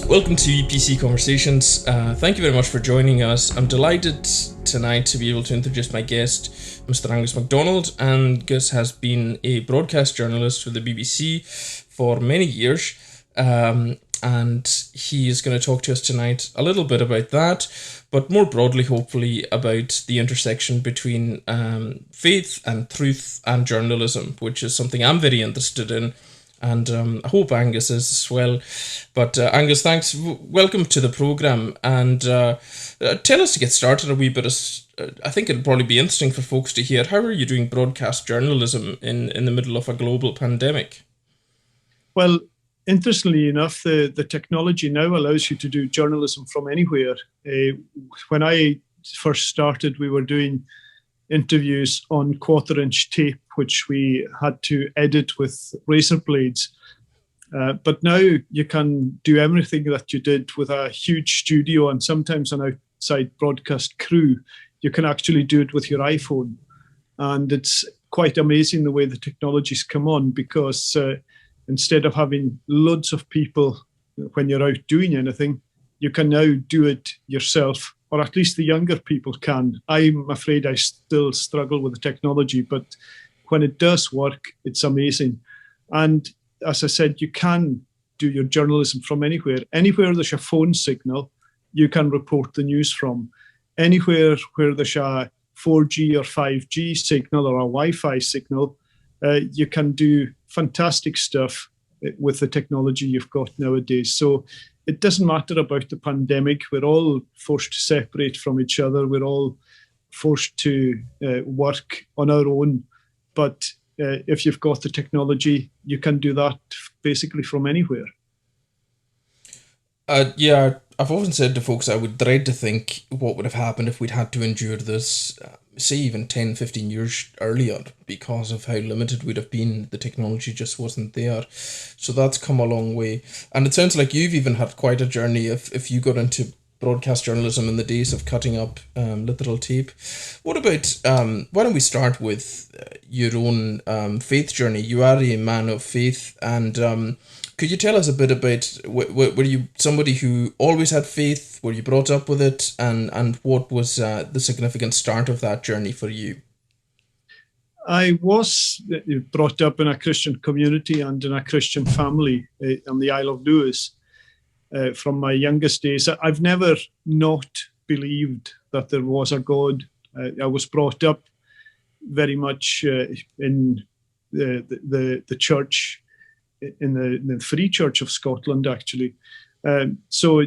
Welcome to EPC Conversations. Thank you very much for joining us. I'm delighted tonight to be able to introduce my guest, Mr. Angus Macdonald. Angus has been a broadcast journalist for the BBC for many years, and he is going to talk to us tonight a little bit about that, but more broadly, hopefully, about the intersection between faith and truth and journalism, which is something I'm very interested in. And I hope Angus is as well. But Angus, thanks. Welcome to the programme. And tell us to get started a wee bit. I think it'll probably be interesting for folks to hear. How are you doing broadcast journalism in the middle of a global pandemic? Well, interestingly enough, the technology now allows you to do journalism from anywhere. When I first started, we were doing interviews on quarter-inch tape, which we had to edit with razor blades. But now you can do everything that you did with a huge studio and sometimes an outside broadcast crew. You can actually do it with your iPhone. And it's quite amazing the way the technology's come on, because instead of having loads of people when you're out doing anything, you can now do it yourself, or at least the younger people can. I'm afraid I still struggle with the technology, but when it does work, it's amazing. And as I said, you can do your journalism from anywhere. Anywhere there's a phone signal, you can report the news from. Anywhere where there's a 4G or 5G signal or a Wi-Fi signal, you can do fantastic stuff with the technology you've got nowadays. So it doesn't matter about the pandemic. We're all forced to separate from each other. We're all forced to work on our own. But if you've got the technology, you can do that basically from anywhere. Yeah, I've often said to folks I would dread to think what would have happened if we'd had to endure this, say even 10, 15 years earlier, because of how limited we'd have been. The technology just wasn't there. So that's come a long way. And it sounds like you've even had quite a journey if you got into broadcast journalism in the days of cutting up literal tape. What about, why don't we start with your own faith journey? You are a man of faith, and could you tell us a bit about, were you somebody who always had faith? Were you brought up with it? And what was the significant start of that journey for you? I was brought up in a Christian community and in a Christian family on the Isle of Lewis. From my youngest days, I've never not believed that there was a God. I was brought up very much in the church, in the Free Church of Scotland, actually. So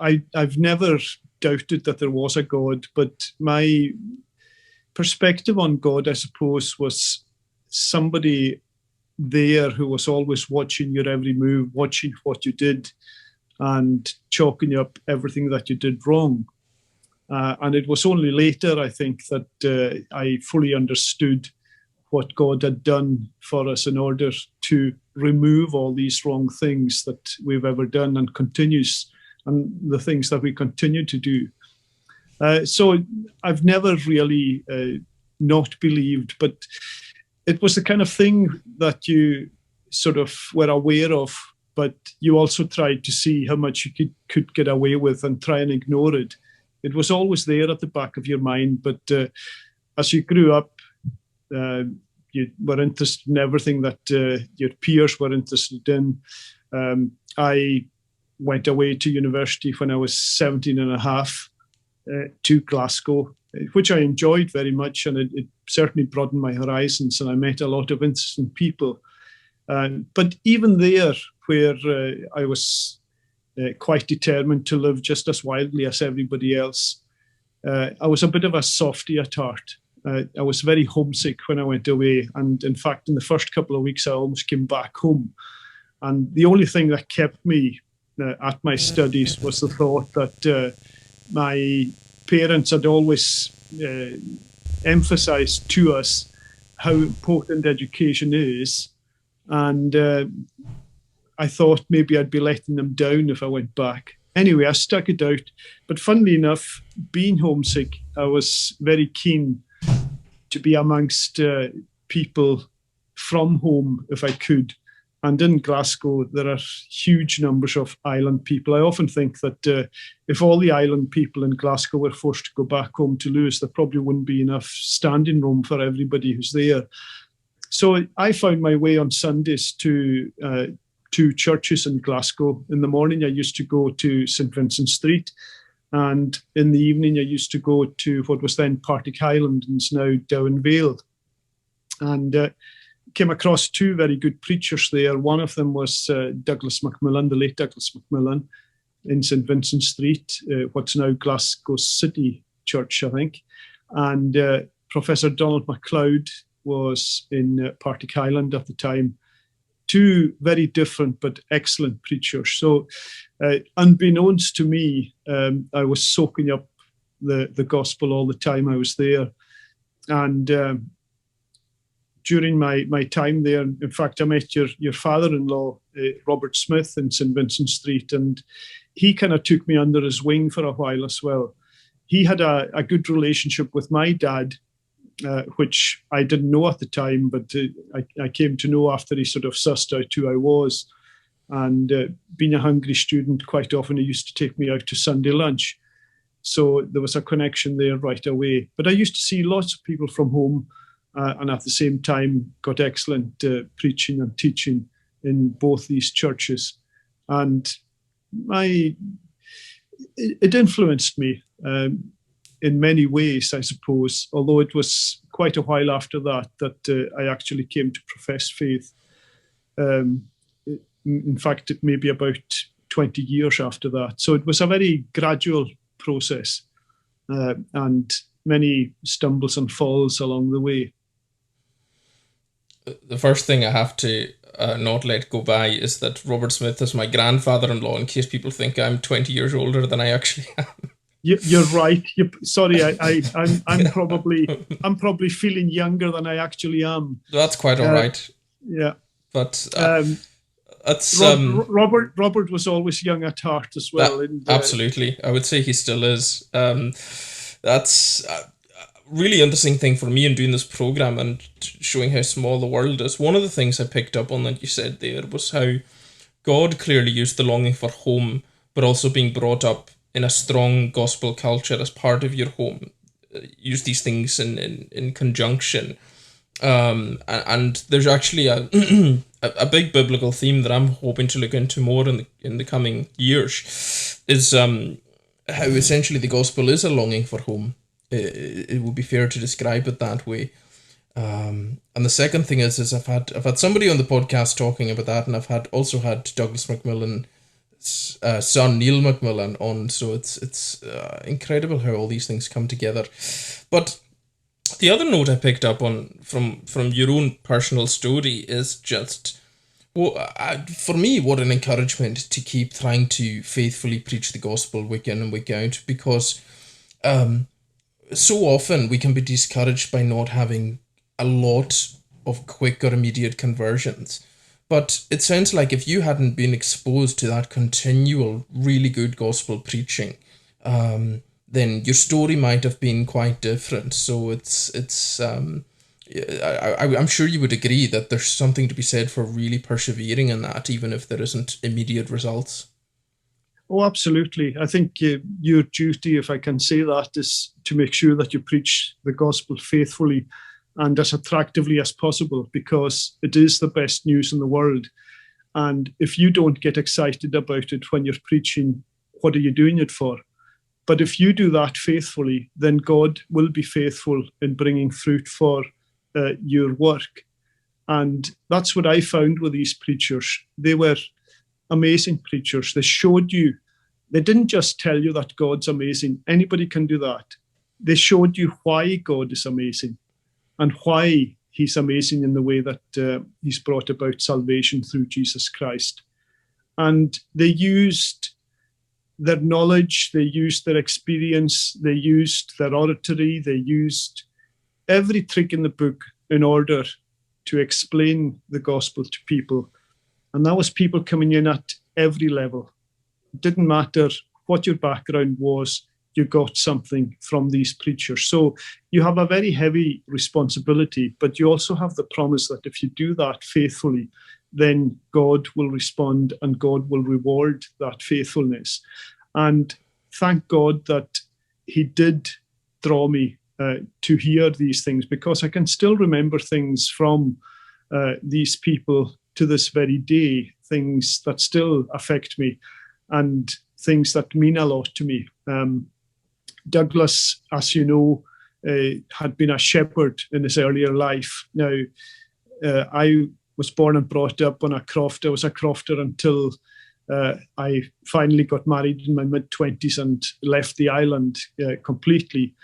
I've never doubted that there was a God, but my perspective on God, I suppose, was somebody there who was always watching your every move, watching what you did, and chalking up everything that you did wrong. And it was only later, I think, that I fully understood what God had done for us in order to remove all these wrong things that we've ever done and continues, and the things that we continue to do. So I've never really not believed, but it was the kind of thing that you sort of were aware of, but you also tried to see how much you could get away with and try and ignore it. It was always there at the back of your mind, but as you grew up, you were interested in everything that your peers were interested in. I went away to university when I was 17 and a half to Glasgow, which I enjoyed very much, and it certainly broadened my horizons, and I met a lot of interesting people. But even there, where I was quite determined to live just as wildly as everybody else, I was a bit of a softy at heart. I was very homesick when I went away, and in fact, in the first couple of weeks, I almost came back home. And the only thing that kept me at my studies was the thought that my parents had always emphasised to us how important education is, and I thought maybe I'd be letting them down if I went back. Anyway, I stuck it out. But funnily enough, being homesick, I was very keen to be amongst people from home if I could. And in Glasgow, there are huge numbers of island people. I often think that if all the island people in Glasgow were forced to go back home to Lewis, there probably wouldn't be enough standing room for everybody who's there. So I found my way on Sundays to two churches in Glasgow. In the morning, I used to go to St. Vincent Street. And in the evening, I used to go to what was then Partick Highland and is now Down Vale. And came across two very good preachers there. One of them was Douglas Macmillan, the late Douglas Macmillan, in St. Vincent Street, what's now Glasgow City Church, I think. And Professor Donald MacLeod was in Partick Highland at the time. Two very different but excellent preachers. So unbeknownst to me, I was soaking up the gospel all the time I was there. And during my time there, in fact, I met your father-in-law, Robert Smith, in St. Vincent Street, and he kind of took me under his wing for a while as well. He had a good relationship with my dad, which I didn't know at the time, but I came to know after he sort of sussed out who I was. And being a hungry student, quite often he used to take me out to Sunday lunch. So there was a connection there right away. But I used to see lots of people from home, and at the same time got excellent preaching and teaching in both these churches. And it influenced me in many ways, I suppose, although it was quite a while after that I actually came to profess faith. In fact, maybe about 20 years after that. So it was a very gradual process and many stumbles and falls along the way. The first thing I have to not let go by is that Robert Smith is my grandfather-in-law, in case people think I'm 20 years older than I actually am. You're right. Sorry, I'm probably feeling younger than I actually am. That's quite all right. Yeah, but that's Robert was always young at heart as well. Absolutely, I would say he still is. That's a really interesting thing for me in doing this program and showing how small the world is. One of the things I picked up on that you said there was how God clearly used the longing for home, but also being brought up in a strong gospel culture as part of your home. Use these things in conjunction. And there's actually a big biblical theme that I'm hoping to look into more in the coming years, is how essentially the gospel is a longing for home. It would be fair to describe it that way. And the second thing is I've had somebody on the podcast talking about that, and I've also had Douglas Macmillan's son Neil Macmillan on, so it's incredible how all these things come together. But the other note I picked up on from your own personal story is just, for me, what an encouragement to keep trying to faithfully preach the gospel week in and week out, because so often we can be discouraged by not having a lot of quick or immediate conversions. But it sounds like if you hadn't been exposed to that continual, really good gospel preaching, then your story might have been quite different. So I'm sure you would agree that there's something to be said for really persevering in that, even if there isn't immediate results. Oh, absolutely. I think your duty, if I can say that, is to make sure that you preach the gospel faithfully and as attractively as possible, because it is the best news in the world. And if you don't get excited about it when you're preaching, what are you doing it for? But if you do that faithfully, then God will be faithful in bringing fruit for your work. And that's what I found with these preachers. They were amazing preachers. They showed you, they didn't just tell you that God's amazing. Anybody can do that. They showed you why God is amazing and why he's amazing in the way that he's brought about salvation through Jesus Christ. And they used their knowledge, they used their experience, they used their oratory, they used every trick in the book in order to explain the gospel to people. And that was people coming in at every level. It didn't matter what your background was, you got something from these preachers. So you have a very heavy responsibility, but you also have the promise that if you do that faithfully, then God will respond and God will reward that faithfulness. And thank God that he did draw me to hear these things, because I can still remember things from these people to this very day, things that still affect me and things that mean a lot to me. Douglas, as you know, had been a shepherd in his earlier life. Now, I was born and brought up on a croft. I was a crofter until I finally got married in my mid-20s and left the island completely.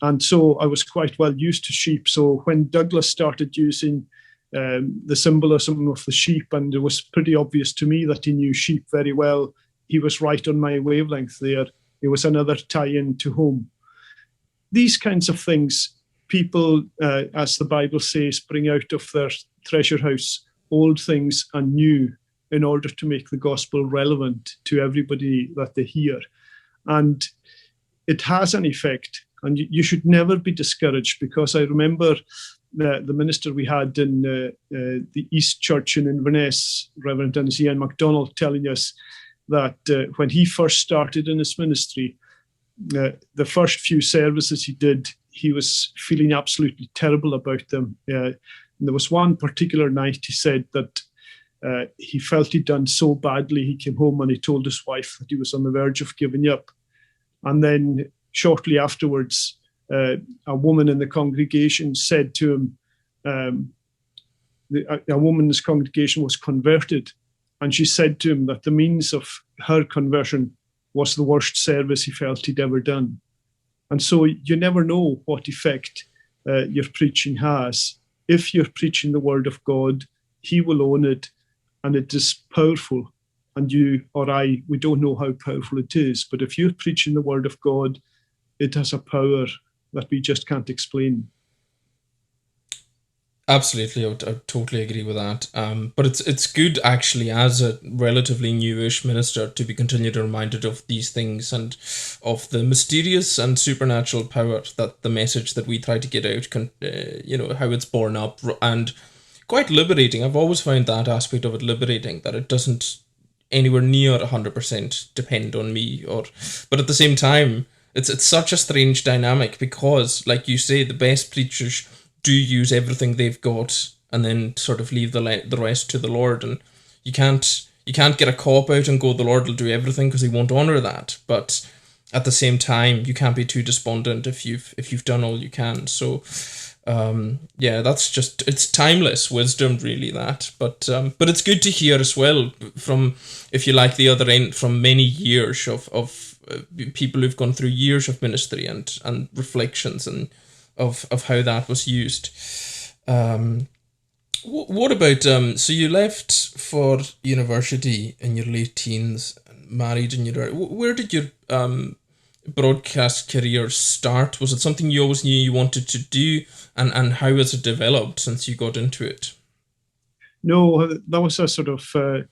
And so I was quite well used to sheep. So when Douglas started using the symbolism of the sheep, and it was pretty obvious to me that he knew sheep very well, he was right on my wavelength there. It was another tie-in to home. These kinds of things, people, as the Bible says, bring out of their treasure house old things and new in order to make the gospel relevant to everybody that they hear. And it has an effect. And you should never be discouraged, because I remember the minister we had in the East Church in Inverness, Reverend Angus Macdonald, telling us that when he first started in his ministry, the first few services he did, he was feeling absolutely terrible about them. And there was one particular night he said that he felt he'd done so badly. He came home and he told his wife that he was on the verge of giving up. And then shortly afterwards, a woman in the congregation said to him, a woman in his congregation was converted, and she said to him that the means of her conversion was the worst service he felt he'd ever done. And so you never know what effect your preaching has. If you're preaching the word of God, he will own it, and it is powerful. And you or I, we don't know how powerful it is. But if you're preaching the word of God, it has a power that we just can't explain. Absolutely, I would totally agree with that. But it's good, actually, as a relatively newish minister, to be continually reminded of these things and of the mysterious and supernatural power that the message that we try to get out can, how it's borne up, and quite liberating. I've always found that aspect of it liberating, that it doesn't anywhere near 100% depend on me, but at the same time, it's such a strange dynamic, because, like you say, the best preachers do use everything they've got and then sort of leave the rest to the Lord. And you can't get a cop out and go, the Lord will do everything, because he won't honor that. But at the same time, you can't be too despondent if you've done all you can. So that's just, it's timeless wisdom, really, that. But it's good to hear as well from, if you like, the other end, from many years of people who've gone through years of ministry and reflections and of how that was used. What about, so you left for university in your late teens, married in your, where did your broadcast career start? Was it something you always knew you wanted to do, and how has it developed since you got into it? No, that was a sort of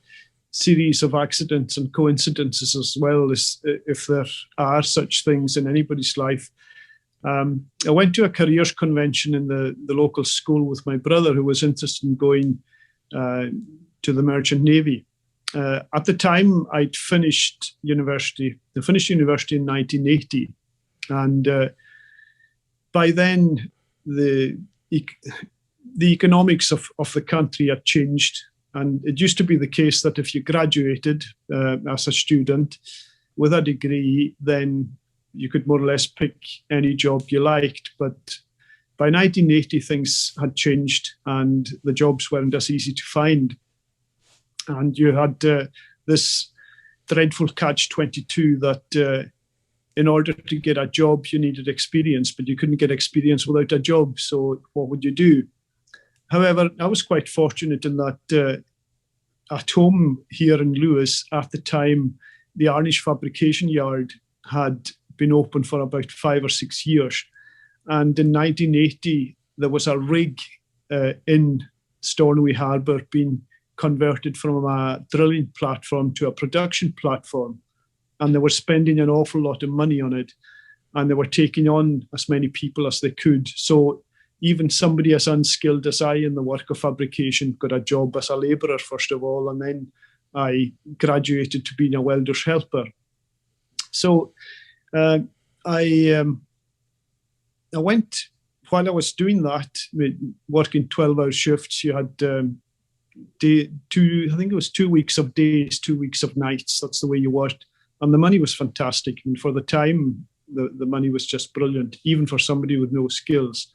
series of accidents and coincidences, as well, as if there are such things in anybody's life. I went to a careers convention in the local school with my brother, who was interested in going to the Merchant Navy. At the time, I'd finished university. I finished university in 1980. And by then, the economics of the country had changed. And it used to be the case that if you graduated as a student with a degree, then you could more or less pick any job you liked. But by 1980, things had changed and the jobs weren't as easy to find. And you had this dreadful catch-22 that in order to get a job, you needed experience, but you couldn't get experience without a job. So what would you do? However, I was quite fortunate in that at home here in Lewis, at the time, the Arnish Fabrication Yard had been open for about 5 or 6 years. And in 1980, there was a rig in Stornoway Harbour being converted from a drilling platform to a production platform. And they were spending an awful lot of money on it. And they were taking on as many people as they could. So even somebody as unskilled as I in the work of fabrication got a job as a labourer first of all, and then I graduated to being a welder's helper. So I went, while I was doing that, working 12-hour shifts. You had I think it was 2 weeks of days, 2 weeks of nights. That's the way you worked. And the money was fantastic. And for the time, the money was just brilliant, even for somebody with no skills.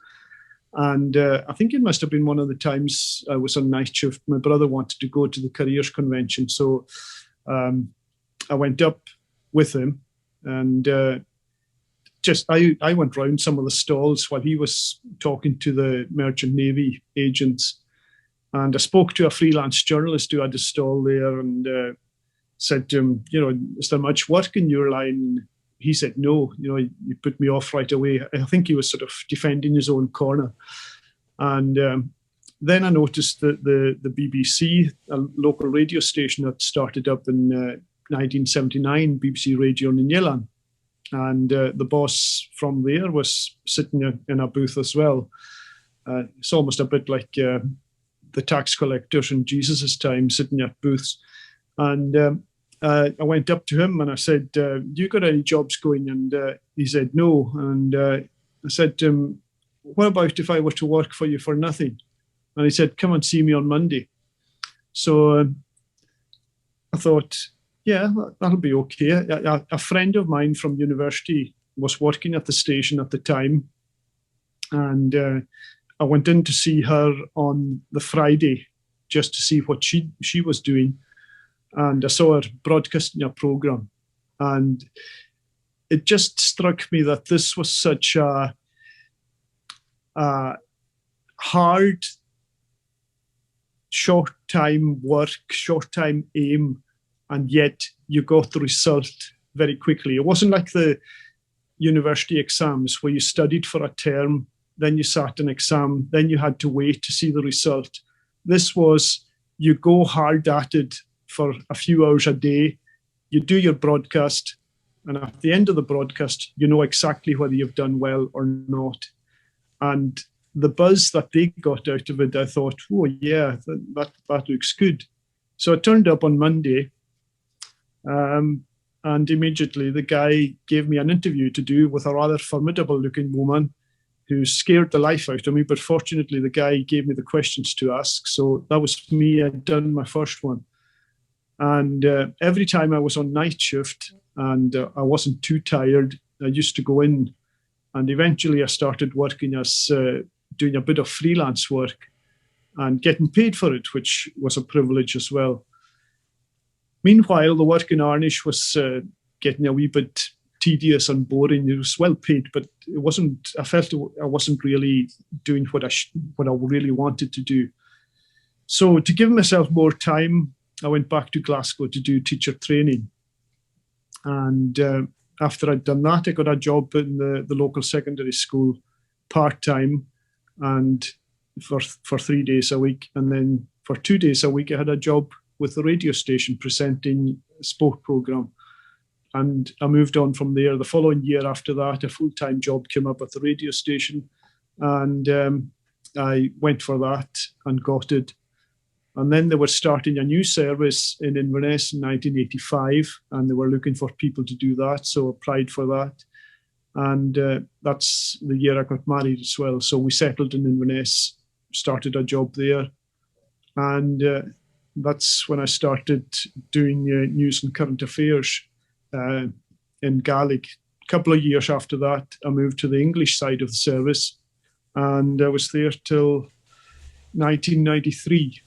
And I think it must have been one of the times I was on night shift. My brother wanted to go to the careers convention. So I went up with him, and I went round some of the stalls while he was talking to the Merchant Navy agents. And I spoke to a freelance journalist who had a stall there, and said to him, is there much work in your line? He said, no, you put me off right away. I think he was sort of defending his own corner. And then I noticed that the BBC, a local radio station that started up in 1979, BBC Radio Ninyalan. And the boss from there was sitting in a booth as well. It's almost a bit like the tax collectors in Jesus' time, sitting at booths. And I went up to him and I said, you got any jobs going? And he said, no. And I said to him, what about if I were to work for you for nothing? And he said, come and see me on Monday. So I thought, yeah, that'll be okay. A friend of mine from university was working at the station at the time. And I went in to see her on the Friday just to see what she was doing. And I saw her broadcasting a program. And it just struck me that this was such a hard, short-time work, short-time aim, and yet you got the result very quickly. It wasn't like the university exams where you studied for a term, then you sat an exam, then you had to wait to see the result. This was, you go hard at it for a few hours a day, you do your broadcast, and at the end of the broadcast, you know exactly whether you've done well or not. And the buzz that they got out of it, I thought, oh yeah, that looks good. So I turned up on Monday, and immediately the guy gave me an interview to do with a rather formidable looking woman who scared the life out of me. But fortunately, the guy gave me the questions to ask. So that was me. I'd done my first one. And every time I was on night shift and I wasn't too tired, I used to go in, and eventually I started working as doing a bit of freelance work and getting paid for it, which was a privilege as well. Meanwhile, the work in Arnish was getting a wee bit tedious and boring. It was well paid, but it wasn't. I felt I wasn't really doing what I really wanted to do. So to give myself more time, I went back to Glasgow to do teacher training. And after I'd done that, I got a job in the local secondary school part-time, and for 3 days a week. And then for 2 days a week, I had a job with the radio station presenting a sport program. And I moved on from there. The following year after that, a full-time job came up at the radio station. And I went for that and got it. And then they were starting a new service in Inverness in 1985, and they were looking for people to do that, so applied for that. And that's the year I got married as well. So we settled in Inverness, started a job there. And that's when I started doing news and current affairs in Gaelic. A couple of years after that, I moved to the English side of the service, and I was there till 1993.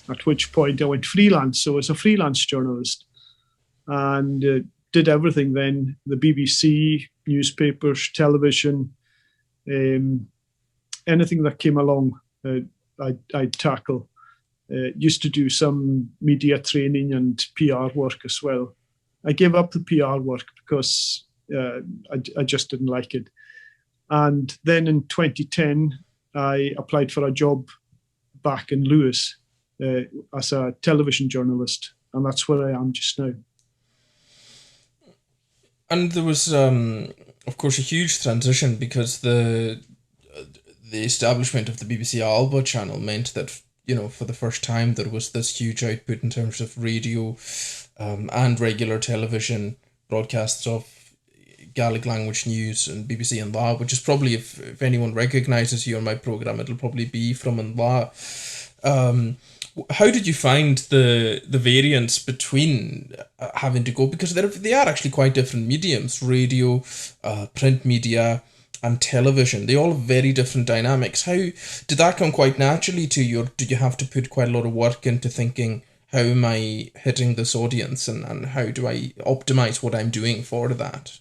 At which point I went freelance. So I was a freelance journalist and did everything then, the BBC, newspapers, television, anything that came along, I'd tackle. Used to do some media training and PR work as well. I gave up the PR work because I just didn't like it. And then in 2010, I applied for a job back in Lewis, as a television journalist, and that's where I am just now. And there was, of course, a huge transition because the the establishment of the BBC Alba channel meant that, for the first time there was this huge output in terms of radio and regular television broadcasts of Gaelic language news and BBC and La, which is probably, if anyone recognises you on my programme, it'll probably be from an La. How did you find the variance between having to go, because they are actually quite different mediums, radio, print media and television. They all have very different dynamics. How did that come quite naturally to you, or did you have to put quite a lot of work into thinking, how am I hitting this audience and how do I optimise what I'm doing for that?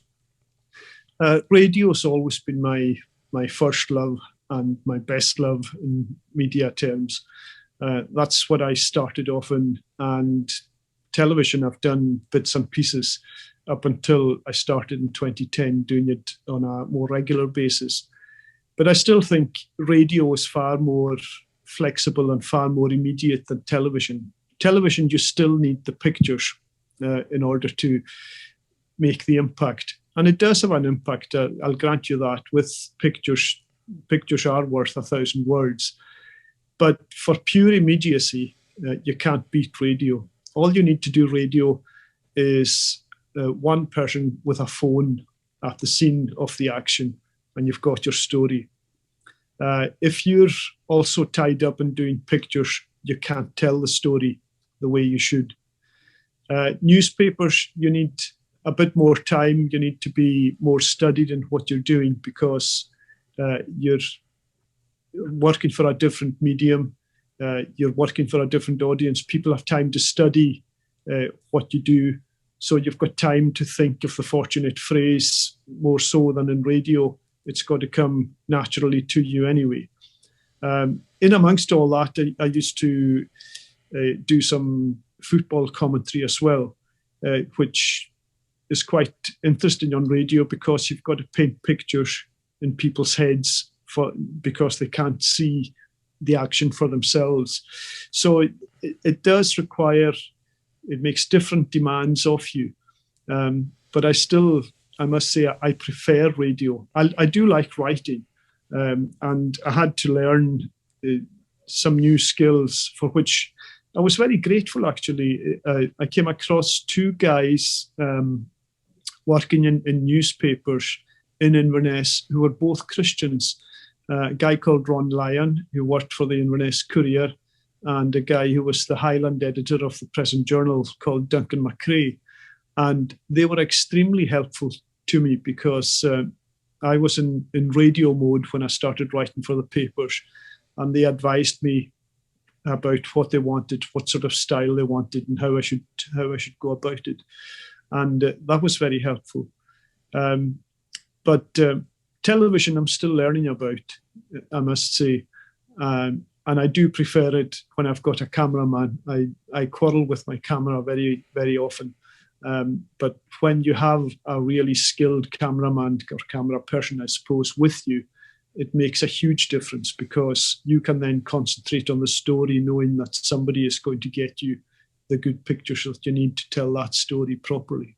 Radio's always been my first love and my best love in media terms. That's what I started off in, and television I've done bits and pieces up until I started in 2010 doing it on a more regular basis. But I still think radio is far more flexible and far more immediate than television. Television, you still need the pictures in order to make the impact. And it does have an impact, I'll grant you that. With pictures are worth 1,000 words. But for pure immediacy, you can't beat radio. All you need to do radio is one person with a phone at the scene of the action, and you've got your story. If you're also tied up in doing pictures, you can't tell the story the way you should. Newspapers, you need a bit more time. You need to be more studied in what you're doing, because you're working for a different medium. You're working for a different audience. People have time to study what you do. So you've got time to think of the fortunate phrase more so than in radio. It's got to come naturally to you anyway. In amongst all that, I used to do some football commentary as well, which is quite interesting on radio, because you've got to paint pictures in people's heads because they can't see the action for themselves. So it does require, it makes different demands of you. But I must say, I prefer radio. I do like writing, and I had to learn some new skills for which I was very grateful, actually. I came across two guys working in newspapers in Inverness who were both Christians. A guy called Ron Lyon, who worked for the Inverness Courier, and a guy who was the Highland editor of the Present Journal called Duncan McCrae. And they were extremely helpful to me, because I was in radio mode when I started writing for the papers, and they advised me about what they wanted, what sort of style they wanted, and how I should go about it. And that was very helpful. But television, I'm still learning about, I must say. And I do prefer it when I've got a cameraman. I quarrel with my camera very, very often. But when you have a really skilled cameraman or camera person, I suppose, with you, it makes a huge difference, because you can then concentrate on the story, knowing that somebody is going to get you the good pictures that you need to tell that story properly.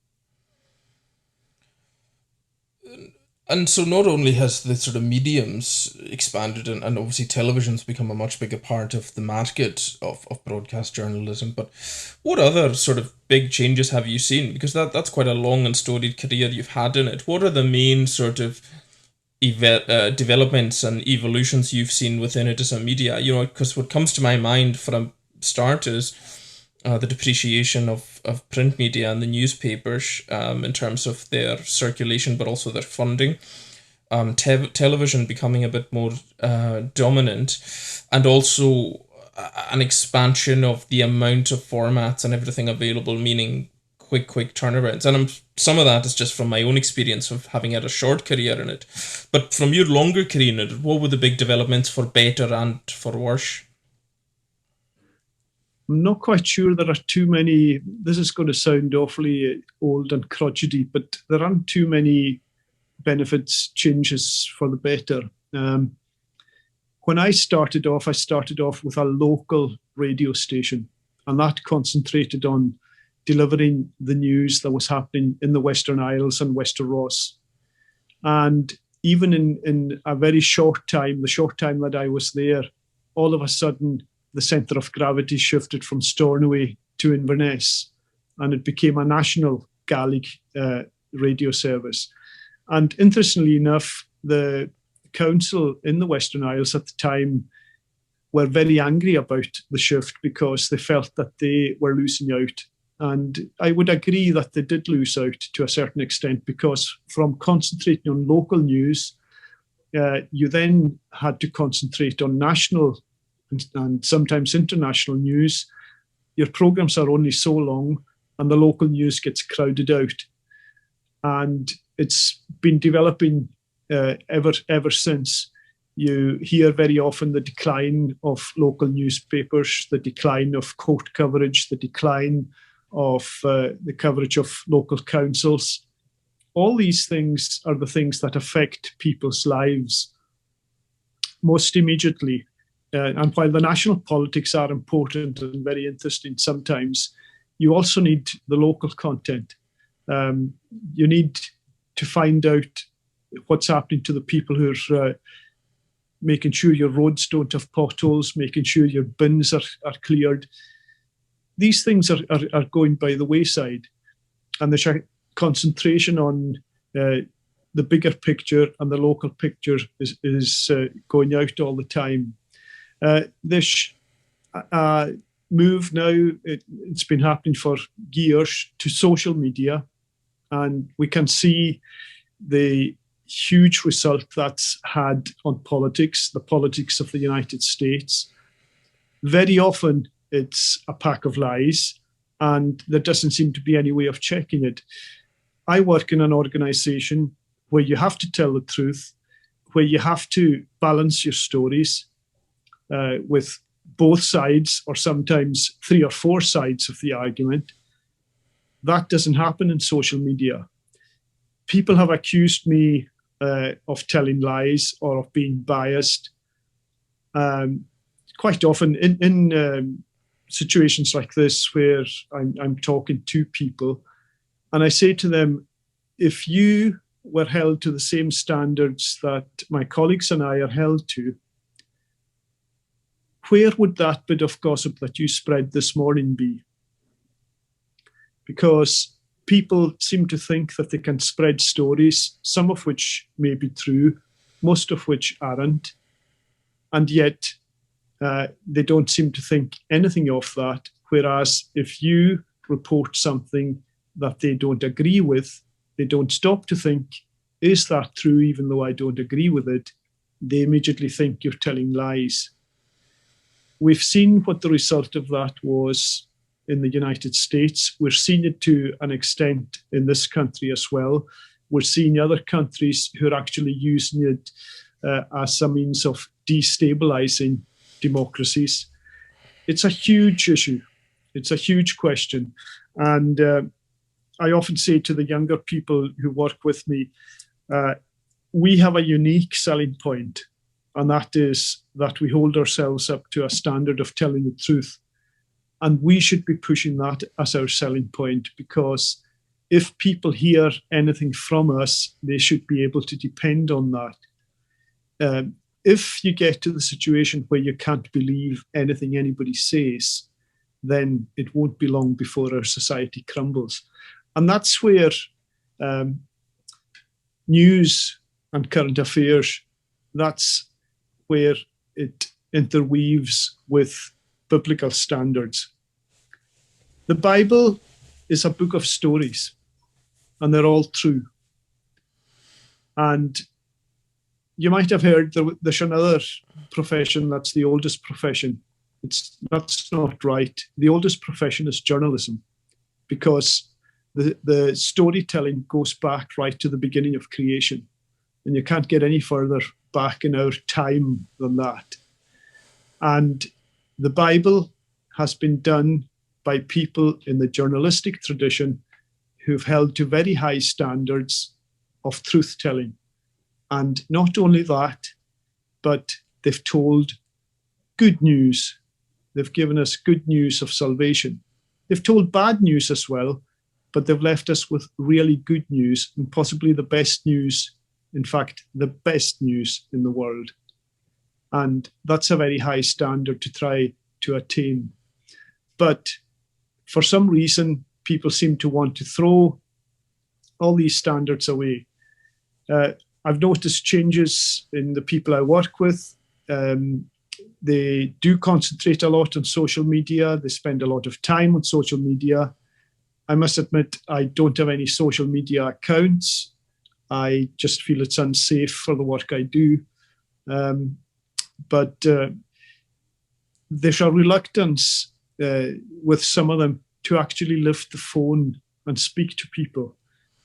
And so not only has the sort of mediums expanded, and obviously television's become a much bigger part of the market of broadcast journalism, but what other sort of big changes have you seen? Because that's quite a long and storied career you've had in it. What are the main sort of developments and evolutions you've seen within it as a media? Because what comes to my mind for a start is the depreciation of print media and the newspapers in terms of their circulation, but also their funding. Television becoming a bit more dominant, and also an expansion of the amount of formats and everything available, meaning quick turnarounds. And some of that is just from my own experience of having had a short career in it. But from your longer career in it, what were the big developments for better and for worse? I'm not quite sure there are too many. This is going to sound awfully old and crotchety, but there aren't too many benefits changes for the better. When I started off with a local radio station, and that concentrated on delivering the news that was happening in the Western Isles and Wester Ross. And even in a very short time, the short time that I was there, all of a sudden the centre of gravity shifted from Stornoway to Inverness, and it became a national Gaelic radio service. And interestingly enough, the council in the Western Isles at the time were very angry about the shift because they felt that they were losing out. And I would agree that they did lose out to a certain extent, because from concentrating on local news, you then had to concentrate on national and sometimes international news. Your programs are only so long and the local news gets crowded out. And it's been developing ever since. You hear very often the decline of local newspapers, the decline of court coverage, the decline of the coverage of local councils. All these things are the things that affect people's lives most immediately. And while the national politics are important and very interesting sometimes, you also need the local content. You need to find out what's happening to the people who are making sure your roads don't have potholes, making sure your bins are cleared. These things are going by the wayside, and there's a concentration on the bigger picture, and the local picture is going out all the time. This move now, it's been happening for years, to social media, and we can see the huge result that's had on politics, the politics of the United States. Very often it's a pack of lies, and there doesn't seem to be any way of checking it. I work in an organization where you have to tell the truth, where you have to balance your stories with both sides, or sometimes 3 or 4 sides of the argument. That doesn't happen in social media. People have accused me of telling lies or of being biased. Quite often in situations like this, where I'm talking to people, and I say to them, if you were held to the same standards that my colleagues and I are held to, where would that bit of gossip that you spread this morning be? Because people seem to think that they can spread stories, some of which may be true, most of which aren't, and yet they don't seem to think anything of that. Whereas if you report something that they don't agree with, they don't stop to think, is that true even though I don't agree with it? They immediately think you're telling lies. We've seen what the result of that was in the United States. We're seeing it to an extent in this country as well. We're seeing other countries who are actually using it as a means of destabilizing democracies. It's a huge issue. It's a huge question. And I often say to the younger people who work with me, we have a unique selling point, and that is that we hold ourselves up to a standard of telling the truth. And we should be pushing that as our selling point, because if people hear anything from us, they should be able to depend on that. If you get to the situation where you can't believe anything anybody says, then it won't be long before our society crumbles. And that's where news and current affairs, that's where it interweaves with biblical standards. The Bible is a book of stories, and they're all true. And you might have heard there's another profession that's the oldest profession. That's not right. The oldest profession is journalism, because the storytelling goes back right to the beginning of creation, and you can't get any further back in our time than that. And the Bible has been done by people in the journalistic tradition who've held to very high standards of truth-telling. And not only that, but they've told good news. They've given us good news of salvation. They've told bad news as well, but they've left us with really good news, and possibly the best news in fact, the best news in the world. And that's a very high standard to try to attain. But for some reason, people seem to want to throw all these standards away. I've noticed changes in the people I work with. They do concentrate a lot on social media. They spend a lot of time on social media. I must admit, I don't have any social media accounts. I just feel it's unsafe for the work I do. But there's a reluctance with some of them to actually lift the phone and speak to people,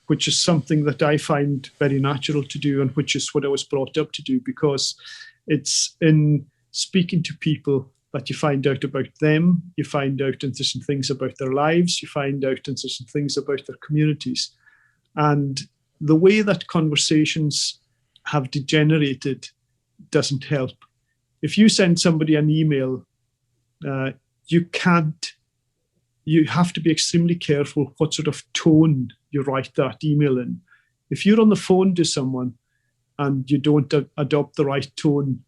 which is something that I find very natural to do, and which is what I was brought up to do, because it's in speaking to people that you find out about them, you find out interesting things about their lives, you find out interesting things about their communities. And the way that conversations have degenerated doesn't help. If you send somebody an email, you have to be extremely careful what sort of tone you write that email in. If you're on the phone to someone and you don't adopt the right tone,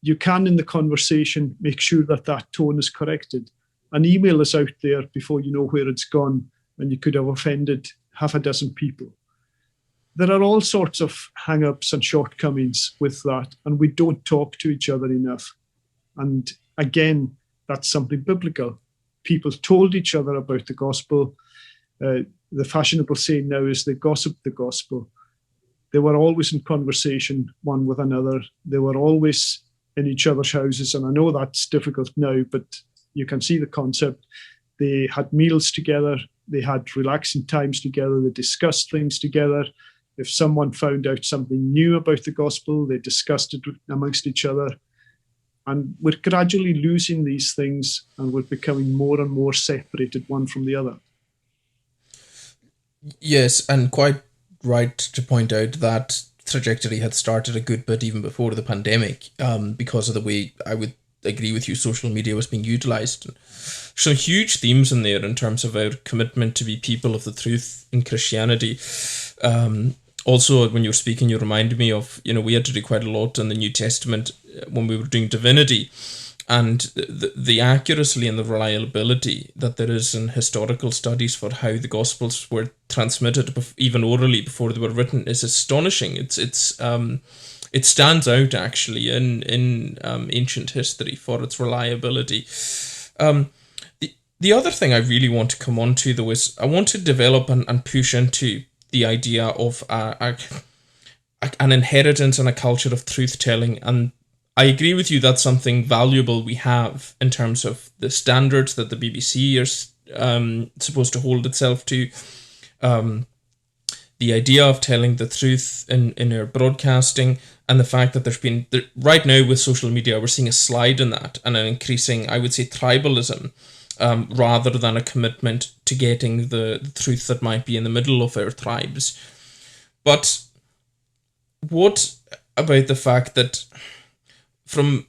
you can, in the conversation, make sure that that tone is corrected. An email is out there before you know where it's gone, and you could have offended half a dozen people. There are all sorts of hang-ups and shortcomings with that, and we don't talk to each other enough. And again, that's something biblical. People told each other about the gospel. The fashionable saying now is they gossiped the gospel. They were always in conversation one with another. They were always in each other's houses. And I know that's difficult now, but you can see the concept. They had meals together. They had relaxing times together. They discussed things together. If someone found out something new about the gospel, they discussed it amongst each other. And we're gradually losing these things, and we're becoming more and more separated one from the other. Yes, and quite right to point out that trajectory had started a good bit even before the pandemic, because of the way, I would agree with you, social media was being utilised. Some huge themes in there in terms of our commitment to be people of the truth in Christianity. Also, when you were speaking, you reminded me of, we had to do quite a lot in the New Testament when we were doing divinity, and the accuracy and the reliability that there is in historical studies for how the Gospels were transmitted, even orally, before they were written, is astonishing. It stands out actually in ancient history for its reliability. The other thing I really want to come on to, though, is I want to develop and push into the idea of an inheritance and a culture of truth-telling. And I agree with you, that's something valuable we have in terms of the standards that the BBC is supposed to hold itself to. The idea of telling the truth in our broadcasting, and the fact that there's been, right now with social media, we're seeing a slide in that and an increasing, I would say, tribalism, rather than a commitment to getting the truth that might be in the middle of our tribes. But what about the fact that from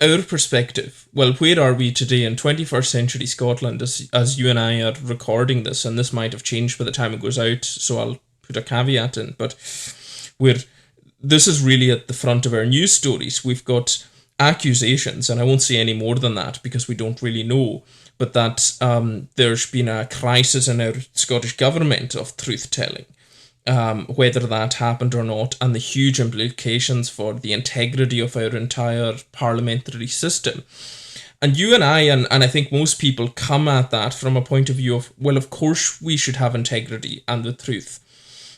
our perspective, well, where are we today in 21st century Scotland as you and I are recording this, and this might have changed by the time it goes out, so I'll put a caveat in, but this is really at the front of our news stories. We've got accusations, and I won't say any more than that because we don't really know, but that there's been a crisis in our Scottish government of truth-telling, whether that happened or not, and the huge implications for the integrity of our entire parliamentary system. And you and I think most people come at that from a point of view of, well, of course we should have integrity and the truth.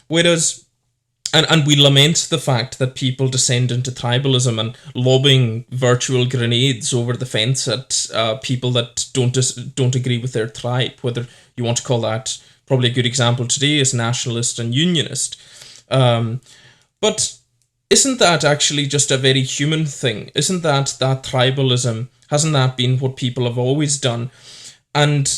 Whereas, and we lament the fact that people descend into tribalism and lobbing virtual grenades over the fence at people that don't agree with their tribe, whether you want to call that. Probably a good example today is nationalist and unionist. But isn't that actually just a very human thing? Isn't that tribalism? Hasn't that been what people have always done? And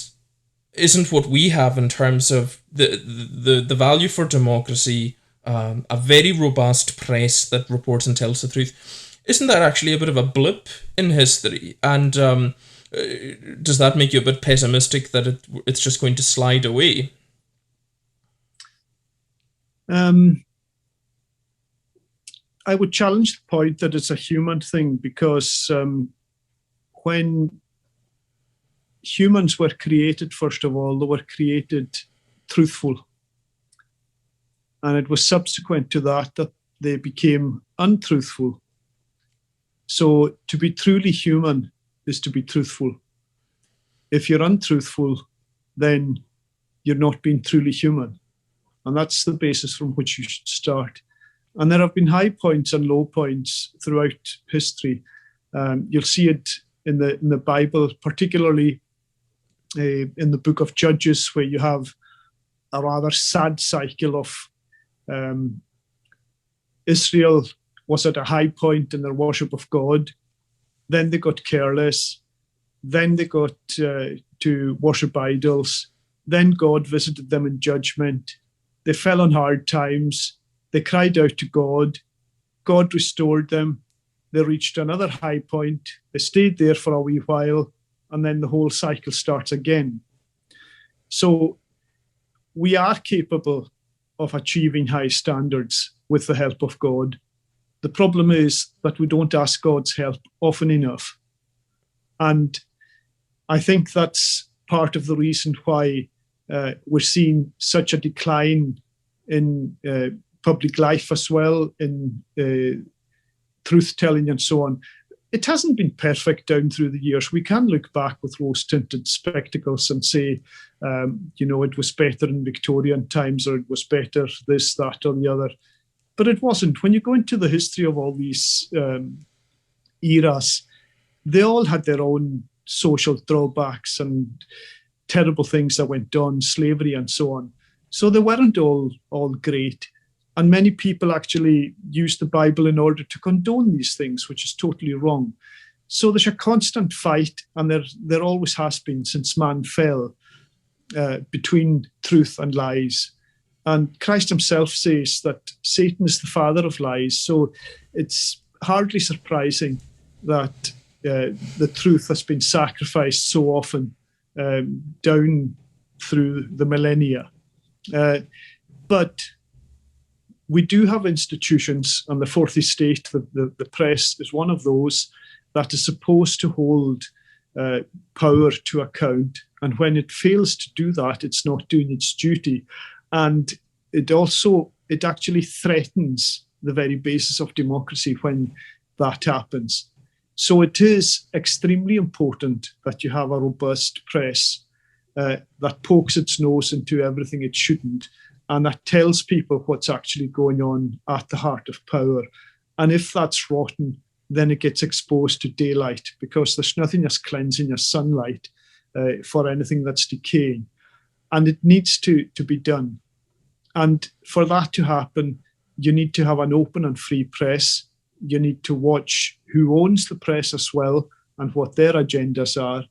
isn't what we have in terms of the value for democracy, a very robust press that reports and tells the truth, isn't that actually a bit of a blip in history? And does that make you a bit pessimistic that it's just going to slide away? I would challenge the point that it's a human thing, because when humans were created, first of all, they were created truthful. And it was subsequent to that they became untruthful. So to be truly human is to be truthful. If you're untruthful, then you're not being truly human. And that's the basis from which you should start. And there have been high points and low points throughout history. You'll see it in the Bible, particularly in the book of Judges, where you have a rather sad cycle of Israel was at a high point in their worship of God. Then they got careless. Then they got to worship idols. Then God visited them in judgment. They fell on hard times. They cried out to God. God restored them. They reached another high point. They stayed there for a wee while, and then the whole cycle starts again. So we are capable of achieving high standards with the help of God. The problem is that we don't ask God's help often enough. And I think that's part of the reason why we're seeing such a decline in public life as well, in truth-telling and so on. It hasn't been perfect down through the years. We can look back with rose-tinted spectacles and say, it was better in Victorian times, or it was better this, that, or the other. But it wasn't. When you go into the history of all these eras, they all had their own social drawbacks and terrible things that went on, slavery and so on. So they weren't all great. And many people actually use the Bible in order to condone these things, which is totally wrong. So there's a constant fight, and there always has been since man fell, between truth and lies. And Christ himself says that Satan is the father of lies. So it's hardly surprising that the truth has been sacrificed so often down through the millennia. But we do have institutions, and the Fourth Estate, the press, is one of those that is supposed to hold power to account. And when it fails to do that, it's not doing its duty. And it actually threatens the very basis of democracy when that happens. So it is extremely important that you have a robust press that pokes its nose into everything it shouldn't, and that tells people what's actually going on at the heart of power. And if that's rotten, then it gets exposed to daylight, because there's nothing as cleansing as sunlight for anything that's decaying. And it needs to be done. And for that to happen, you need to have an open and free press. You need to watch who owns the press as well, and what their agendas are.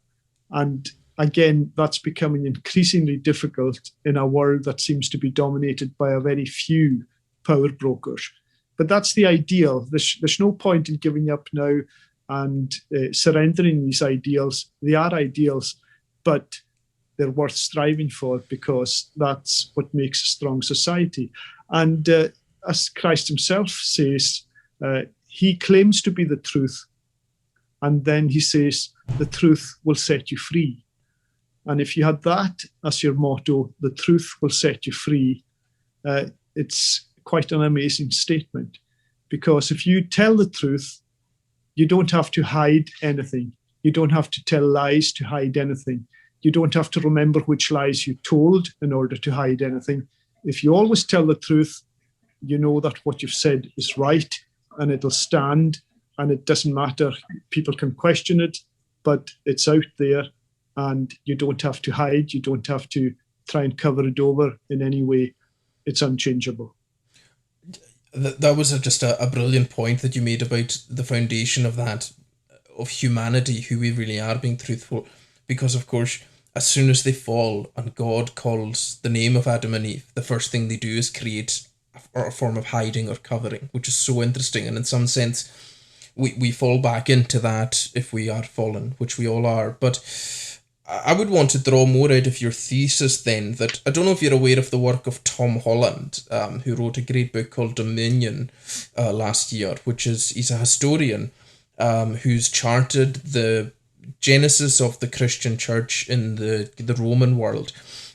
And again, that's becoming increasingly difficult in a world that seems to be dominated by a very few power brokers. But that's the ideal. There's no point in giving up now and surrendering these ideals. They are ideals, but they're worth striving for, because that's what makes a strong society. And as Christ himself says, he claims to be the truth. And then he says, the truth will set you free. And if you had that as your motto, the truth will set you free, it's quite an amazing statement. Because if you tell the truth, you don't have to hide anything. You don't have to tell lies to hide anything. You don't have to remember which lies you told in order to hide anything. If you always tell the truth, you know that what you've said is right, and it'll stand, and it doesn't matter. People can question it, but it's out there, and you don't have to hide. You don't have to try and cover it over in any way. It's unchangeable. That was just a brilliant point that you made about the foundation of that, of humanity, who we really are, being truthful. Because, of course, as soon as they fall and God calls the name of Adam and Eve, the first thing they do is create a form of hiding or covering, which is so interesting. And in some sense, we fall back into that if we are fallen, which we all are. But I would want to draw more out of your thesis then, that I don't know if you're aware of the work of Tom Holland, who wrote a great book called Dominion last year, he's a historian who's charted the genesis of the Christian church in the Roman world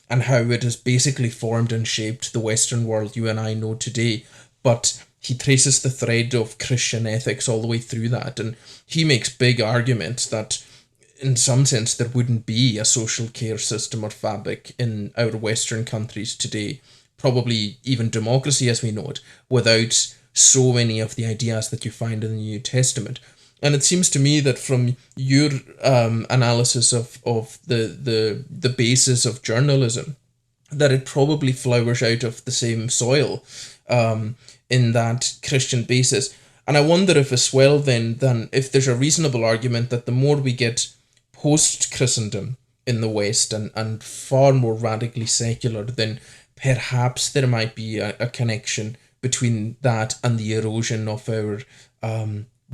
and how it has basically formed and shaped the Western world you and I know today. But he traces the thread of Christian ethics all the way through that, and he makes big arguments that in some sense there wouldn't be a social care system or fabric in our Western countries today, probably even democracy as we know it, without so many of the ideas that you find in the New Testament. And it seems to me that from your analysis of the basis of journalism, that it probably flowers out of the same soil in that Christian basis. And I wonder if as well then if there's a reasonable argument that the more we get post-Christendom in the West and far more radically secular, then perhaps there might be a connection between that and the erosion of our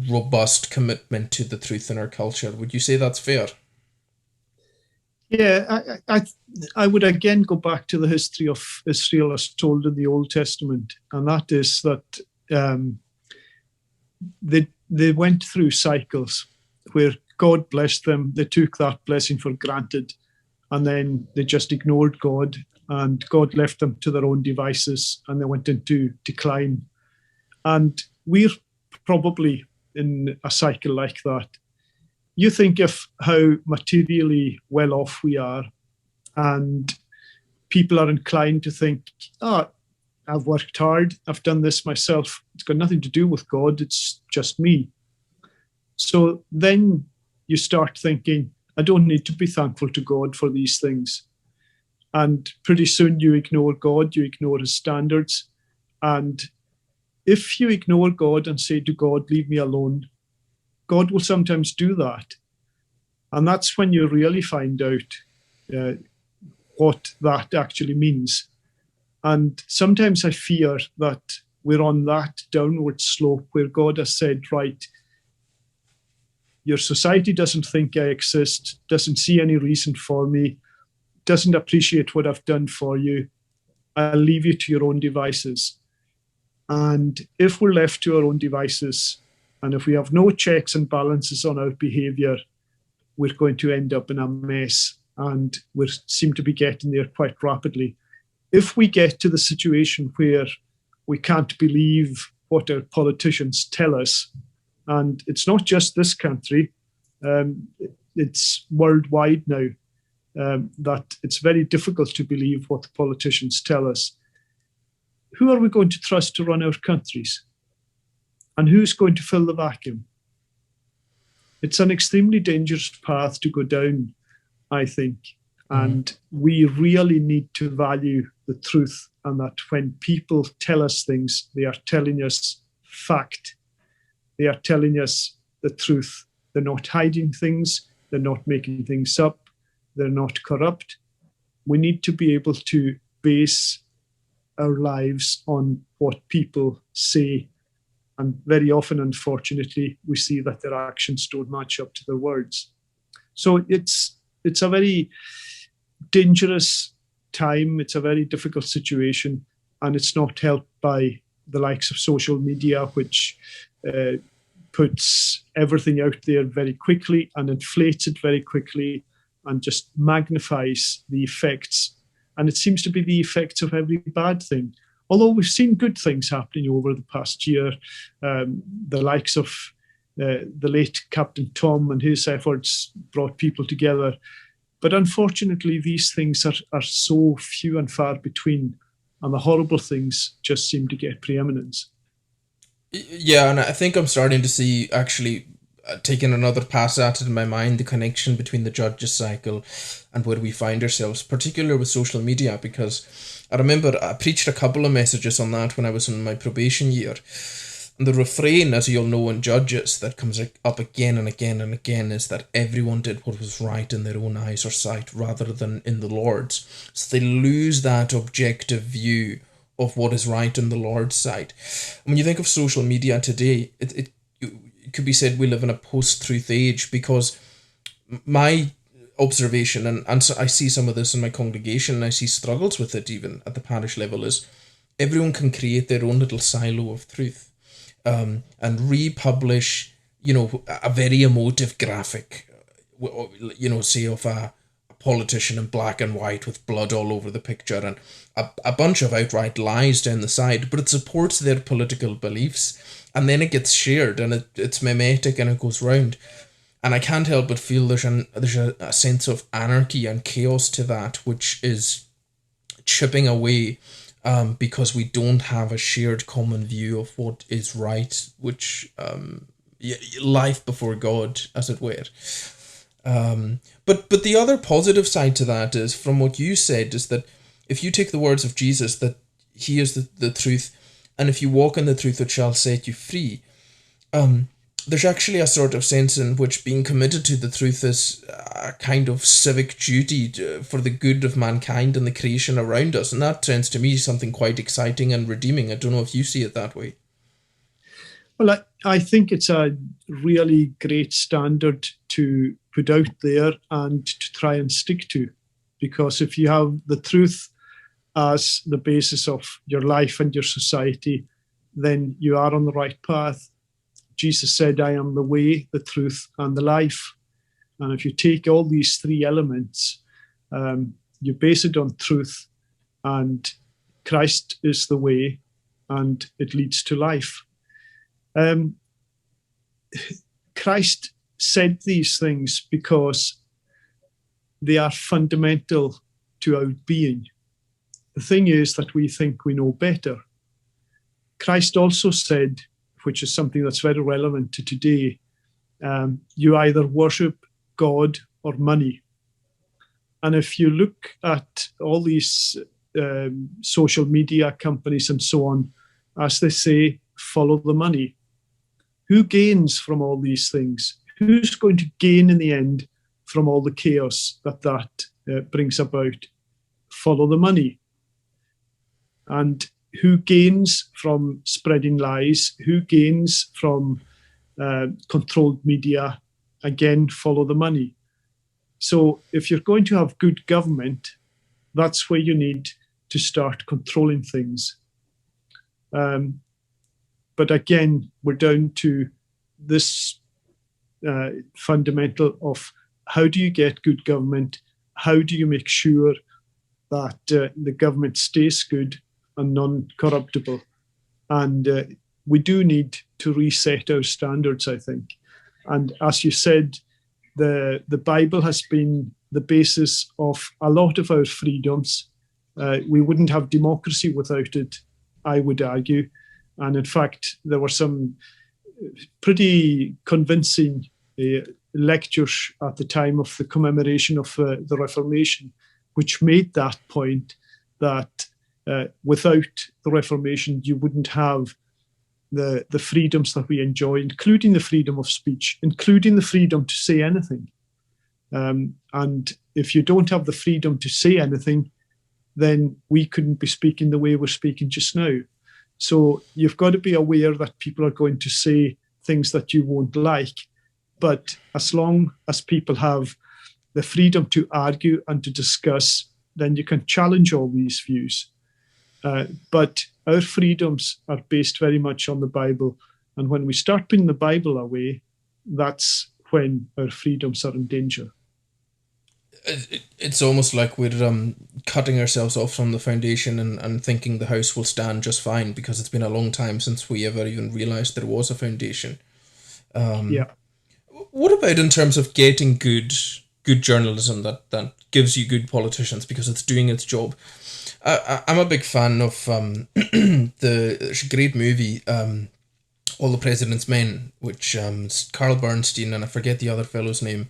robust commitment to the truth in our culture. Would you say that's fair? Yeah, I would again go back to the history of Israel as told in the Old Testament, and that is that they went through cycles where God blessed them, they took that blessing for granted, and then they just ignored God, and God left them to their own devices, and they went into decline. And we're probably in a cycle like that. You think of how materially well off we are, and people are inclined to think, I've worked hard, I've done this myself, it's got nothing to do with God, it's just me. So then you start thinking, I don't need to be thankful to God for these things. And pretty soon you ignore God, you ignore his standards. And if you ignore God and say to God, leave me alone, God will sometimes do that. And that's when you really find out what that actually means. And sometimes I fear that we're on that downward slope where God has said, right, your society doesn't think I exist, doesn't see any reason for me, doesn't appreciate what I've done for you. I'll leave you to your own devices. And if we're left to our own devices, and if we have no checks and balances on our behavior, we're going to end up in a mess. And we seem to be getting there quite rapidly. If we get to the situation where we can't believe what our politicians tell us, and it's not just this country, it's worldwide now, that it's very difficult to believe what the politicians tell us. Who are we going to trust to run our countries? And who's going to fill the vacuum? It's an extremely dangerous path to go down, I think. And we really need to value the truth, and that when people tell us things, they are telling us fact. They are telling us the truth. They're not hiding things. They're not making things up. They're not corrupt. We need to be able to base our lives on what people say. And very often, unfortunately, we see that their actions don't match up to their words. So it's a very dangerous time. It's a very difficult situation. And it's not helped by the likes of social media, which puts everything out there very quickly and inflates it very quickly and just magnifies the effects. And it seems to be the effects of every bad thing. Although we've seen good things happening over the past year, the likes of the late Captain Tom and his efforts brought people together. But unfortunately, these things are so few and far between, and the horrible things just seem to get preeminence. Yeah, and I think I'm starting to see, actually, taking another pass at it in my mind, the connection between the Judges cycle and where we find ourselves, particularly with social media, because I remember I preached a couple of messages on that when I was in my probation year. And the refrain, as you'll know in Judges, that comes up again and again and again is that everyone did what was right in their own eyes or sight rather than in the Lord's. So they lose that objective view of what is right in the Lord's sight. When you think of social media today, it could be said we live in a post-truth age, because my observation, and so I see some of this in my congregation, and I see struggles with it even at the parish level, is everyone can create their own little silo of truth, and republish, a very emotive graphic, say of a politician in black and white with blood all over the picture, and a bunch of outright lies down the side, but it supports their political beliefs, and then it gets shared, and it's mimetic, and it goes round. And I can't help but feel there's a sense of anarchy and chaos to that, which is chipping away, because we don't have a shared common view of what is right, which life before God, as it were. But the other positive side to that is, from what you said, is that if you take the words of Jesus, that he is the truth, and if you walk in the truth, it shall set you free, there's actually a sort of sense in which being committed to the truth is a kind of civic duty for the good of mankind and the creation around us. And that sounds to me something quite exciting and redeeming. I don't know if you see it that way. Well, I think it's a really great standard to put out there and to try and stick to. Because if you have the truth as the basis of your life and your society, then you are on the right path. Jesus said, I am the way, the truth, and the life. And if you take all these three elements, you base it on truth, and Christ is the way, and it leads to life. Christ said these things because they are fundamental to our being. The thing is that we think we know better. Christ also said, which is something that's very relevant to today, you either worship God or money. And if you look at all these social media companies and so on, as they say, follow the money. Who gains from all these things? Who's going to gain in the end from all the chaos that brings about? Follow the money. And who gains from spreading lies? Who gains from controlled media? Again, follow the money. So if you're going to have good government, that's where you need to start controlling things. But again, we're down to this fundamental of how do you get good government? How do you make sure that the government stays good and non-corruptible? And we do need to reset our standards, I think. And as you said, the Bible has been the basis of a lot of our freedoms. We wouldn't have democracy without it, I would argue. And in fact, there were some pretty convincing lectures at the time of the commemoration of the Reformation, which made that point that without the Reformation, you wouldn't have the freedoms that we enjoy, including the freedom of speech, including the freedom to say anything. And if you don't have the freedom to say anything, then we couldn't be speaking the way we're speaking just now. So you've got to be aware that people are going to say things that you won't like. But as long as people have the freedom to argue and to discuss, then you can challenge all these views. But our freedoms are based very much on the Bible. And when we start putting the Bible away, that's when our freedoms are in danger. It's almost like we're cutting ourselves off from the foundation and thinking the house will stand just fine because it's been a long time since we ever even realised there was a foundation. Yeah. What about in terms of getting good journalism that gives you good politicians because it's doing its job? I'm a big fan of there's a great movie, All the President's Men, which Carl Bernstein and I forget the other fellow's name,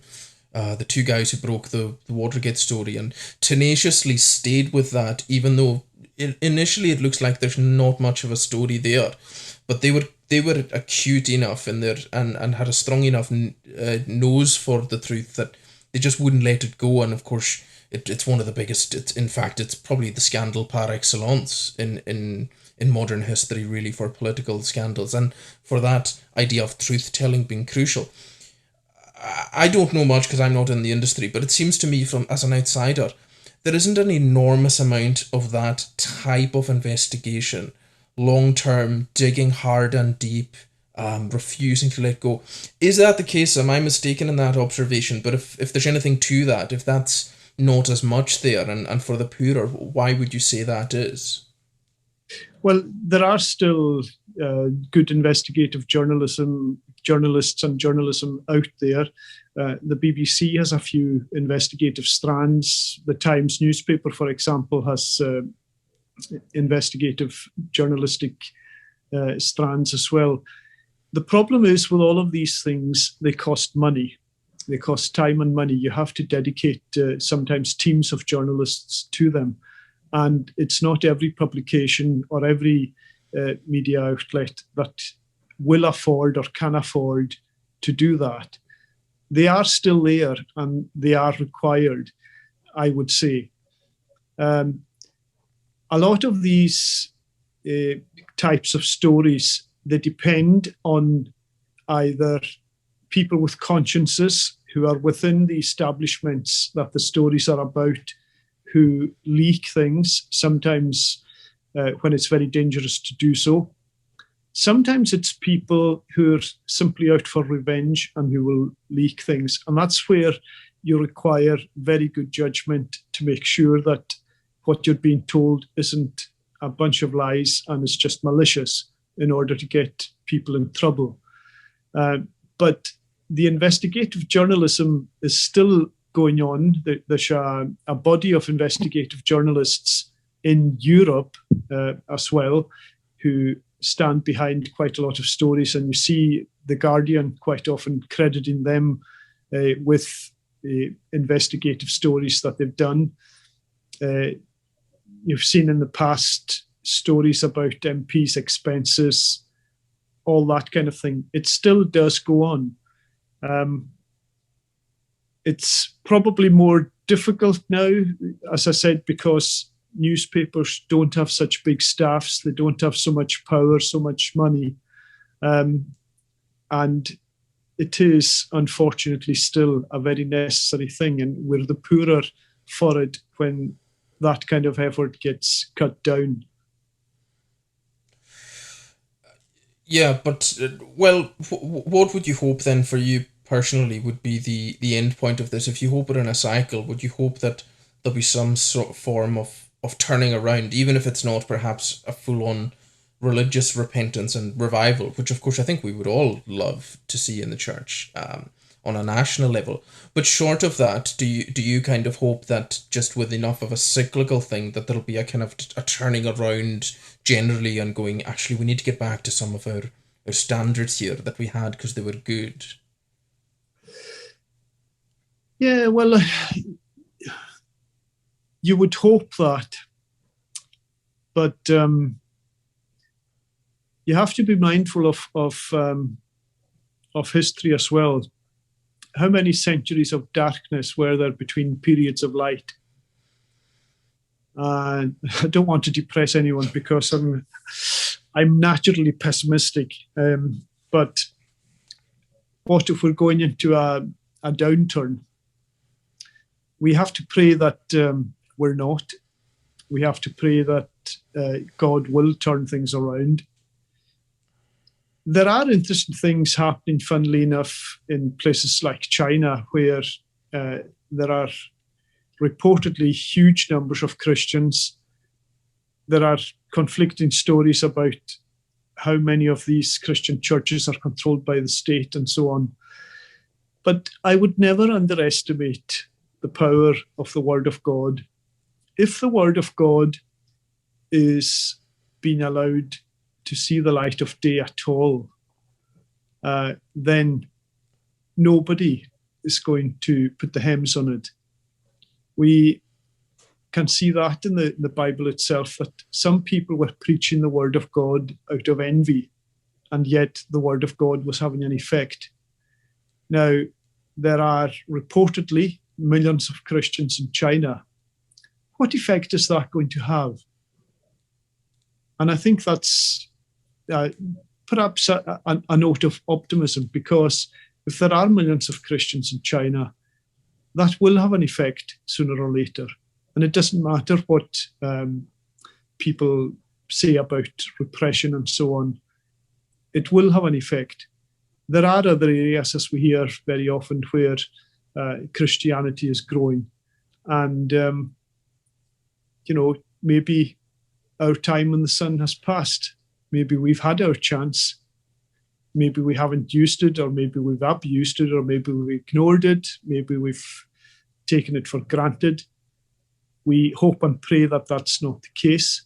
the two guys who broke the Watergate story and tenaciously stayed with that, even though initially it looks like there's not much of a story there, but they were acute enough in there and had a strong enough nose for the truth that they just wouldn't let it go. And of course, it's one of the biggest. It's probably the scandal par excellence in modern history, really, for political scandals and for that idea of truth telling being crucial. I don't know much because I'm not in the industry, but it seems to me, from as an outsider, there isn't an enormous amount of that type of investigation, long term, digging hard and deep, refusing to let go. Is that the case? Am I mistaken in that observation? But if there's anything to that, if that's not as much there, and for the poorer, why would you say that is? Well, there are still good investigative journalists and journalism out there. The BBC has a few investigative strands. The Times newspaper, for example, has investigative journalistic strands as well. The problem is with all of these things, they cost money. They cost time and money. You have to dedicate sometimes teams of journalists to them. And it's not every publication or every media outlet that will afford or can afford to do that. They are still there and they are required, I would say. A lot of these types of stories, they depend on either people with consciences who are within the establishments that the stories are about, who leak things, sometimes when it's very dangerous to do so. Sometimes it's people who are simply out for revenge and who will leak things. And that's where you require very good judgment to make sure that what you're being told isn't a bunch of lies and it's just malicious in order to get people in trouble. But the investigative journalism is still going on. There's a body of investigative journalists in Europe as well who stand behind quite a lot of stories, and you see The Guardian quite often crediting them with investigative stories that they've done. You've seen in the past stories about MPs' expenses, all that kind of thing. It still does go on. It's probably more difficult now, as I said, because newspapers don't have such big staffs. They don't have so much power, so much money. And it is, unfortunately, still a very necessary thing. And we're the poorer for it when that kind of effort gets cut down. Yeah, but, well, what would you hope then for you personally would be the end point of this? If you hope it in a cycle, would you hope that there'll be some sort of form of turning around, even if it's not perhaps a full-on religious repentance and revival, which of course I think we would all love to see in the church on a national level. But short of that, do you kind of hope that just with enough of a cyclical thing that there'll be a kind of a turning around generally and going, actually, we need to get back to some of our standards here that we had because they were good? Yeah, well, you would hope that, but you have to be mindful of history as well. How many centuries of darkness were there between periods of light? I don't want to depress anyone because I'm naturally pessimistic. But what if we're going into a downturn? We have to pray that we're not. We have to pray that God will turn things around. There are interesting things happening, funnily enough, in places like China, where there are reportedly huge numbers of Christians. There are conflicting stories about how many of these Christian churches are controlled by the state and so on. But I would never underestimate the power of the Word of God. If the Word of God is being allowed to see the light of day at all, then nobody is going to put the hems on it. We can see that in the Bible itself, that some people were preaching the Word of God out of envy, and yet the Word of God was having an effect. Now, there are reportedly millions of Christians in China. What effect is that going to have? And I think that's perhaps a note of optimism, because if there are millions of Christians in China, that will have an effect sooner or later. And it doesn't matter what people say about repression and so on. It will have an effect. There are other areas, as we hear very often, where Christianity is growing. And, maybe our time in the sun has passed. Maybe we've had our chance. Maybe we haven't used it, or maybe we've abused it, or maybe we've ignored it. Maybe we've taken it for granted. We hope and pray that that's not the case.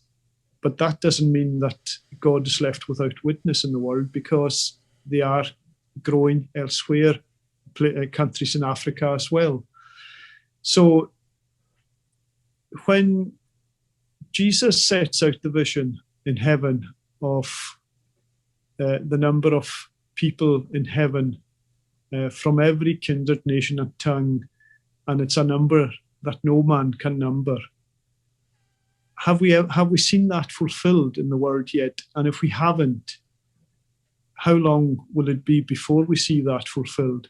But that doesn't mean that God is left without witness in the world, because they are growing elsewhere, countries in Africa as well. So when Jesus sets out the vision in heaven of the number of people in heaven from every kindred, nation and tongue, and it's a number that no man can number, have we seen that fulfilled in the world yet? And if we haven't, how long will it be before we see that fulfilled?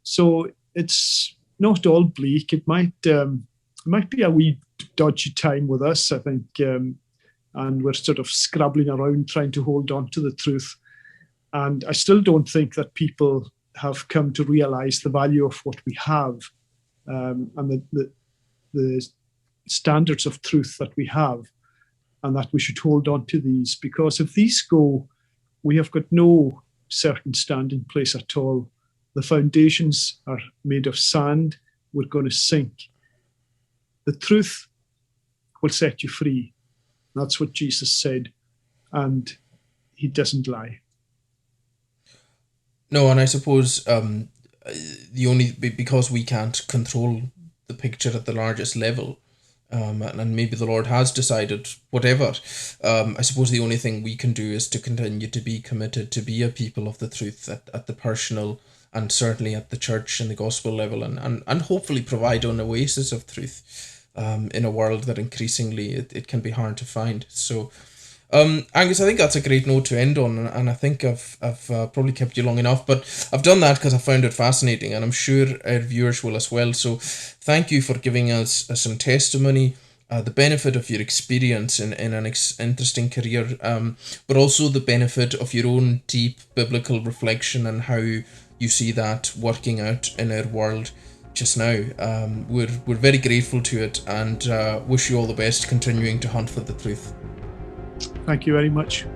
So it's not all bleak. It might be a wee dodgy time with us, I think, and we're sort of scrabbling around trying to hold on to the truth. And I still don't think that people have come to realize the value of what we have, and the standards of truth that we have, and that we should hold on to these, because if these go, we have got no certain standing place at all. The foundations are made of sand. We're going to sink. The truth will set you free. That's what Jesus said, and he doesn't lie. No, and I suppose because we can't control the picture at the largest level, and maybe the Lord has decided whatever, I suppose the only thing we can do is to continue to be committed to be a people of the truth at the personal and certainly at the church and the gospel level, and hopefully provide an oasis of truth in a world that increasingly it can be hard to find. So Angus, I think that's a great note to end on, and I think I've probably kept you long enough, but I've done that because I found it fascinating, and I'm sure our viewers will as well. So thank you for giving us some testimony, the benefit of your experience in an interesting career, but also the benefit of your own deep biblical reflection and how you see that working out in our world just now. We're very grateful to it, and wish you all the best continuing to hunt for the truth. Thank you very much.